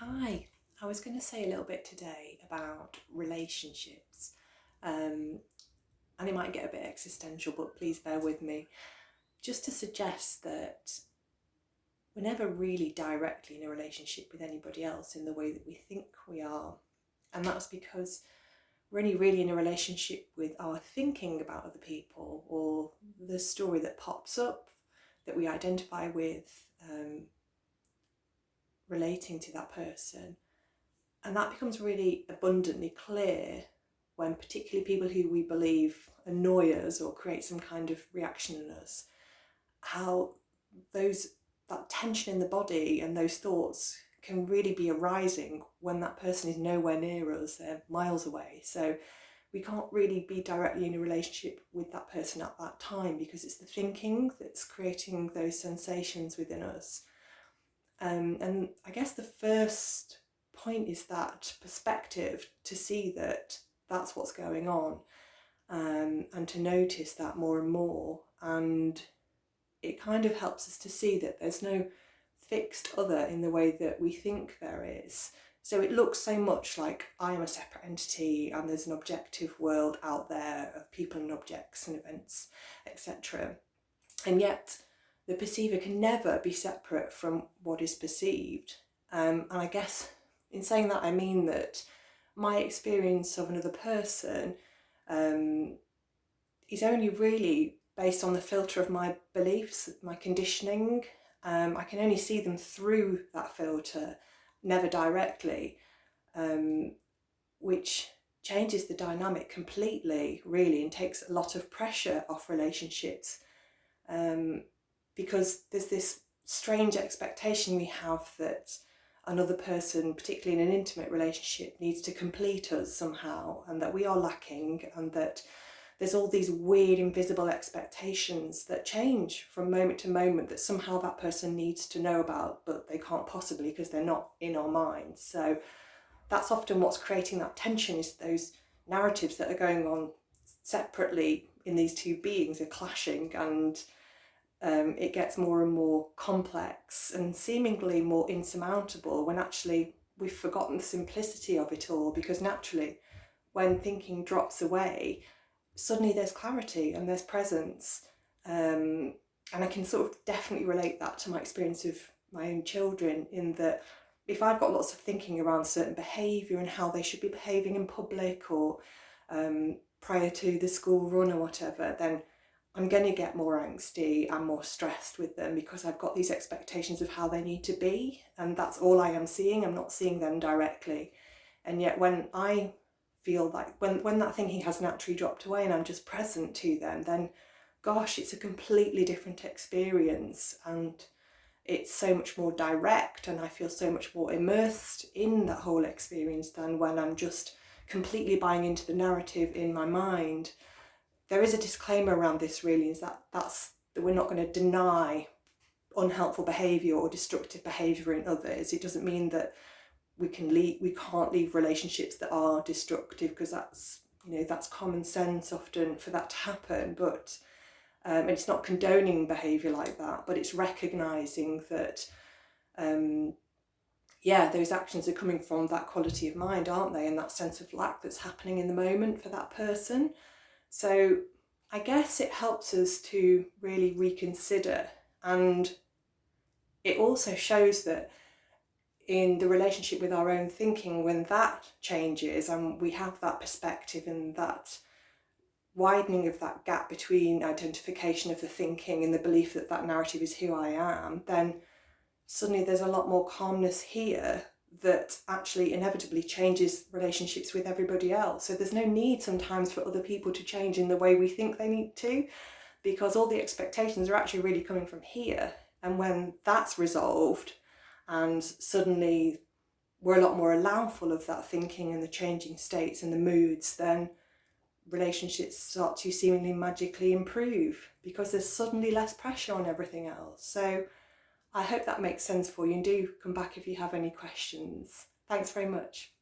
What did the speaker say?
Hi, I was going to say a little bit today about relationships, and it might get a bit existential, but please bear with me. Just to suggest that we're never really directly in a relationship with anybody else in the way that we think we are, and that's because we're only really in a relationship with our thinking about other people or the story that pops up that we identify with, relating to that person. And that becomes really abundantly clear when particularly people who we believe annoy us or create some kind of reaction in us, how that tension in the body and those thoughts can really be arising when that person is nowhere near us, they're miles away. So we can't really be directly in a relationship with that person at that time because it's the thinking that's creating those sensations within us. And I guess the first point is that perspective, to see that that's what's going on, and to notice that more and more. And it kind of helps us to see that there's no fixed other in the way that we think there is. So it looks so much like I am a separate entity and there's an objective world out there of people and objects and events, etc. And yet the perceiver can never be separate from what is perceived. And I guess in saying that, I mean that my experience of another person is only really based on the filter of my beliefs, my conditioning. I can only see them through that filter, never directly, which changes the dynamic completely, really, and takes a lot of pressure off relationships. Because there's this strange expectation we have that another person, particularly in an intimate relationship, needs to complete us somehow, and that we are lacking, and that there's all these weird invisible expectations that change from moment to moment that somehow that person needs to know about, but they can't possibly because they're not in our minds. So that's often what's creating that tension, is those narratives that are going on separately in these two beings are clashing, and it gets more and more complex and seemingly more insurmountable when actually we've forgotten the simplicity of it all, because naturally when thinking drops away, suddenly there's clarity and there's presence. And I can sort of definitely relate that to my experience of my own children, in that if I've got lots of thinking around certain behaviour and how they should be behaving in public, or prior to the school run or whatever, then I'm going to get more angsty and more stressed with them because I've got these expectations of how they need to be, and that's all I am seeing. I'm not seeing them directly. And yet when I feel like when that thinking has naturally dropped away and I'm just present to them, then gosh, it's a completely different experience, and it's so much more direct, and I feel so much more immersed in that whole experience than when I'm just completely buying into the narrative in my mind. There is a disclaimer around this, really, is that we're not going to deny unhelpful behaviour or destructive behaviour in others. It doesn't mean that we can't leave relationships that are destructive, because that's common sense often for that to happen. But and it's not condoning behaviour like that, but it's recognising that those actions are coming from that quality of mind, aren't they, and that sense of lack that's happening in the moment for that person. So I guess it helps us to really reconsider, and it also shows that in the relationship with our own thinking, when that changes and we have that perspective and that widening of that gap between identification of the thinking and the belief that that narrative is who I am, then suddenly there's a lot more calmness here that actually inevitably changes relationships with everybody else. So there's no need sometimes for other people to change in the way we think they need to, because all the expectations are actually really coming from here. And when that's resolved and suddenly we're a lot more allowful of that thinking and the changing states and the moods, then relationships start to seemingly magically improve because there's suddenly less pressure on everything else. So I hope that makes sense for you, and do come back if you have any questions. Thanks very much.